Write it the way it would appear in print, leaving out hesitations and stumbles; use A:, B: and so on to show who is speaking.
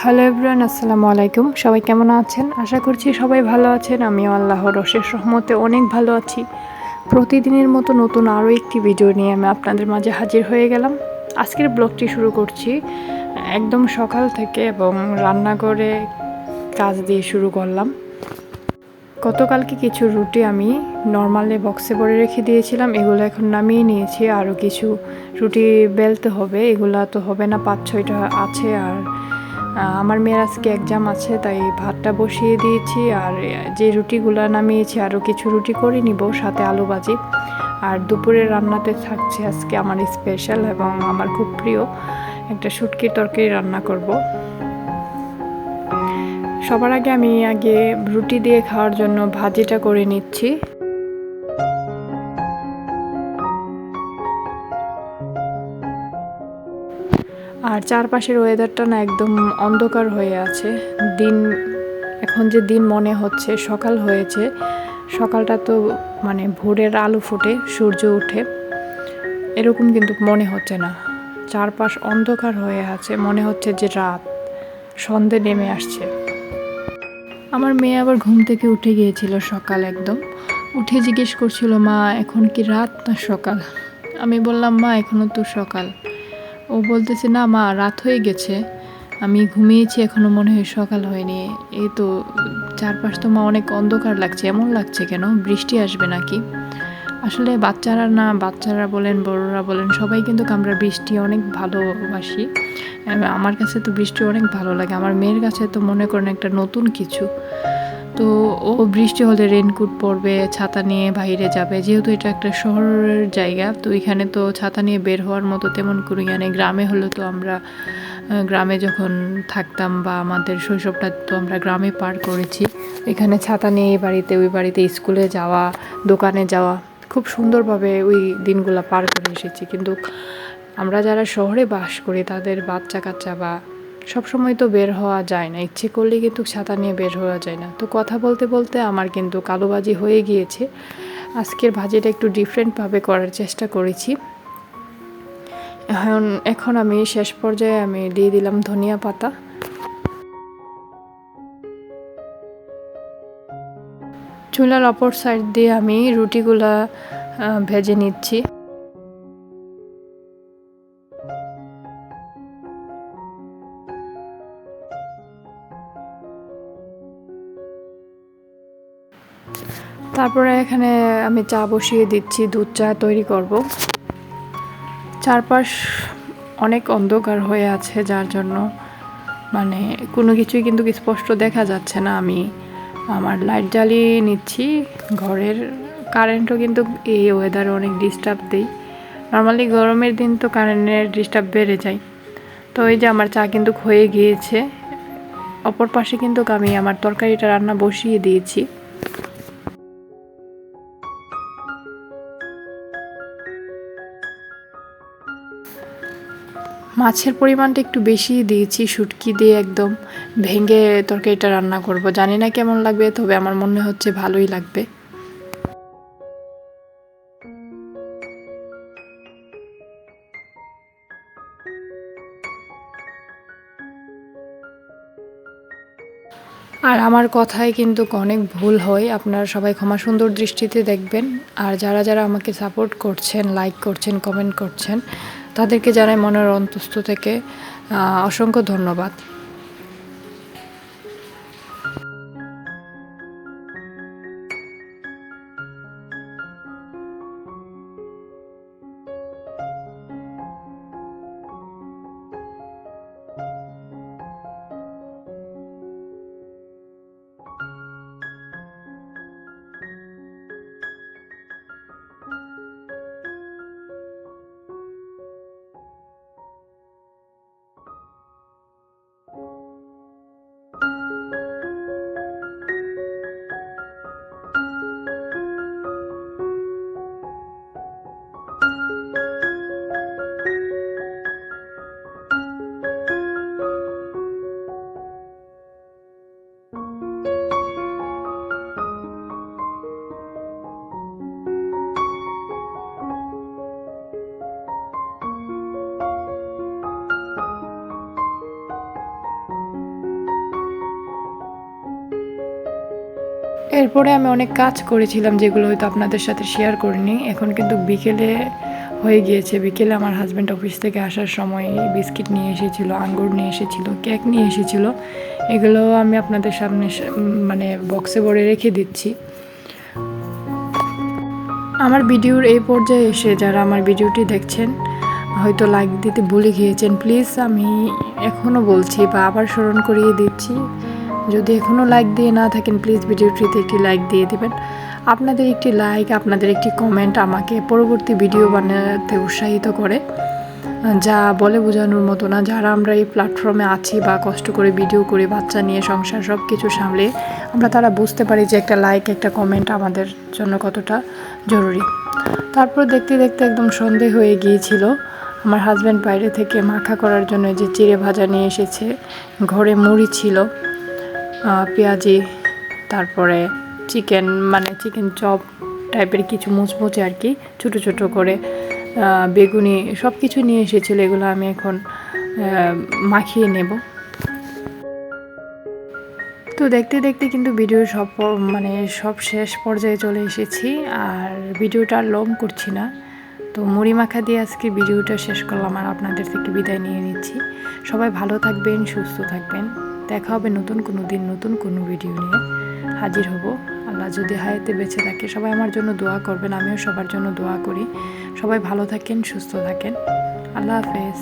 A: Hello everyone, আসসালামু আলাইকুম। সবাই কেমন আছেন? আশা করছি সবাই ভালো আছেন। আমিও আল্লাহর অশেষ রহমতে অনেক ভালো আছি। প্রতিদিনের মতো নতুন আরও একটি ভিডিও নিয়ে আমি আপনাদের মাঝে হাজির হয়ে গেলাম। আজকের ব্লগটি শুরু করছি একদম সকাল থেকে এবং রান্নাঘরে কাজ দিয়ে শুরু করলাম। গতকালকে কিছু রুটি আমি নর্মালি বক্সে ভরে রেখে দিয়েছিলাম, এগুলো এখন নামিয়ে নিয়েছি। আরও কিছু রুটি বেলতে হবে, এগুলা তো হবে না, 5-6টা আছে। আর আমার মেয়ের আজকে এক্সাম আছে, তাই ভাতটা বসিয়ে দিয়েছি। আর যে রুটিগুলো নামিয়েছি আরও কিছু রুটি করে নিব, সাথে আলু ভাজি। আর দুপুরের রান্নাতে থাকছে আজকে আমার স্পেশাল এবং আমার খুব প্রিয় একটা শুটকির তরকারি রান্না করব। সবার আগে আমি রুটি দিয়ে খাওয়ার জন্য ভাজিটা করে নিচ্ছি। আর চারপাশের ওয়েদারটা না একদম অন্ধকার হয়ে আছে। এখন যে দিন মনে হচ্ছে সকাল হয়েছে, সকালটা তো মানে ভোরের আলো ফুটে সূর্য ওঠে এরকম কিন্তু মনে হচ্ছে না। চারপাশ অন্ধকার হয়ে আছে, মনে হচ্ছে যে রাত, সন্ধে নেমে আসছে। আমার মেয়ে আবার ঘুম থেকে উঠে গিয়েছিল সকাল একদম, উঠে জিজ্ঞেস করছিল, মা এখন কি রাত না সকাল? আমি বললাম, মা এখনো তো সকাল। ও বলতেছে, না মা, রাত হয়ে গেছে, আমি ঘুমিয়েছি, এখনো মনে হয় সকাল হয়নি। এই তো চারপাশ তো মা অনেক অন্ধকার লাগছে, এমন লাগছে কেন, বৃষ্টি আসবে নাকি? আসলে বাচ্চারা বলেন বড়রা বলেন সবাই কিন্তু আমরা বৃষ্টি অনেক ভালোবাসি। আমার কাছে তো বৃষ্টি অনেক ভালো লাগে, আমার মেয়ের কাছে তো মনে করেন একটা নতুন কিছু। তো ও বৃষ্টি হলে রেনকোট পরবে, ছাতা নিয়ে বাইরে যাবে, যেহেতু এটা একটা শহরের জায়গা, তো এখানে তো ছাতা নিয়ে বের হওয়ার মতো তেমন কোনো নেই। গ্রামে হলে তো আমরা গ্রামে যখন থাকতাম বা আমাদের শৈশবটা তো আমরা গ্রামে পার করেছি, এখানে ছাতা নিয়ে ওই বাড়িতে স্কুলে যাওয়া, দোকানে যাওয়া, খুব সুন্দরভাবে ওই দিনগুলো পার করে এসেছি। কিন্তু আমরা যারা শহরে বাস করি তাদের বাচ্চা কাচ্চা বা সবসময় তো বের হওয়া যায় না, ইচ্ছে করলে কিন্তু ছাতা নিয়ে বের হওয়া যায় না। তো কথা বলতে বলতে আমার কিন্তু কালো ভাজি হয়ে গিয়েছে। আজকের ভাজিটা একটু ডিফারেন্টভাবে করার চেষ্টা করেছি। এখন আমি শেষ পর্যায়ে আমি দিয়ে দিলাম ধনিয়া পাতা। চুলার অপর সাইড দিয়ে আমি রুটিগুলা ভেজে নিচ্ছি। তারপরে এখানে আমি চা বসিয়ে দিচ্ছি, দুধ চা তৈরি করব। চারপাশ অনেক অন্ধকার হয়ে আছে, যার জন্য মানে কোনো কিছুই কিন্তু স্পষ্ট দেখা যাচ্ছে না। আমি আমার লাইট জ্বালিয়ে নিচ্ছি। ঘরের কারেন্টও কিন্তু এই ওয়েদারে অনেক ডিস্টার্ব দেয়। নর্মালি গরমের দিন তো কারেন্টের ডিস্টার্ব বেড়ে যায়। তো এই যে আমার চা কিন্তু হয়ে গিয়েছে। অপর পাশে কিন্তু আমি আমার তরকারিটা রান্না বসিয়ে দিয়েছি। মাছের পরিমাণটা একটু বেশি দিয়েছি, শুটকি দিয়ে একদম ভেঙে তরকারিটা রান্না করব। জানি না কেমন লাগবে, তবে আমার মনে হচ্ছে ভালোই লাগবে। আর আমার কথায় কিন্তু অনেক ভুল হয়, আপনারা সবাই ক্ষমা সুন্দর দৃষ্টিতে দেখবেন। আর যারা যারা আমাকে সাপোর্ট করছেন, লাইক করছেন, কমেন্ট করছেন, তাদেরকে জানাই মনের অন্তস্থ থেকে অসংখ্য ধন্যবাদ। এরপরে আমি অনেক কাজ করেছিলাম যেগুলো হয়তো আপনাদের সাথে শেয়ার করিনি। এখন কিন্তু বিকেলে হয়ে গিয়েছে। বিকেলে আমার হাজব্যান্ড অফিস থেকে আসার সময় বিস্কিট নিয়ে এসেছিল, আঙ্গুর নিয়ে এসেছিল, কেক নিয়ে এসেছিল। এগুলো আমি আপনাদের সামনে মানে বক্সে ভরে রেখে দিচ্ছি। আমার ভিডিওর এই পর্যায়ে এসে যারা আমার ভিডিওটি দেখছেন হয়তো লাইক দিতে ভুলে গিয়েছেন, প্লিজ আমি এখনও বলছি বা আবার স্মরণ করিয়ে দিচ্ছি, যদি এখনও লাইক দিয়ে না থাকেন প্লিজ ভিডিওটিতে একটি লাইক দিয়ে দেবেন। আপনাদের একটি লাইক, আপনাদের একটি কমেন্ট আমাকে পরবর্তী ভিডিও বানাতে উৎসাহিত করে, যা বলে বোঝানোর মতো না। যারা আমরা এই প্ল্যাটফর্মে আছি বা কষ্ট করে ভিডিও করে বাচ্চা নিয়ে সংসার সব কিছু সামলে আমরা তারা বুঝতে পারি যে একটা লাইক, একটা কমেন্ট আমাদের জন্য কতটা জরুরি। তারপর দেখতে দেখতে একদম সন্ধে হয়ে গিয়েছিল। আমার হাজব্যান্ড বাইরে থেকে মাখা করার জন্য যে চিড়ে ভাজা নিয়ে এসেছে, ঘরে মুড়ি ছিল, পেঁয়াজি, তারপরে চিকেন মানে চিকেন চপ টাইপের কিছু মুচমুচে আর কি, ছোটো ছোটো করে বেগুনি সব কিছু নিয়ে এসেছিলো। এগুলো আমি এখন মাখিয়ে নেব। তো দেখতে দেখতে কিন্তু ভিডিওর সব শেষ পর্যায়ে চলে এসেছি, আর ভিডিওটা আর লং করছি না। তো মুড়ি মাখা দিয়ে আজকে ভিডিওটা শেষ করলাম আর আপনাদের থেকে বিদায় নিয়ে নিচ্ছি। সবাই ভালো থাকবেন, সুস্থ থাকবেন। দেখা হবে নতুন কোনো দিন নতুন কোনো ভিডিও নিয়ে হাজির হব। আল্লাহ যদি হায়াতে বেঁচে থাকে সবাই আমার জন্য দোয়া করবেন, আমিও সবার জন্য দোয়া করি। সবাই ভালো থাকেন, সুস্থ থাকেন। আল্লাহ হাফেজ।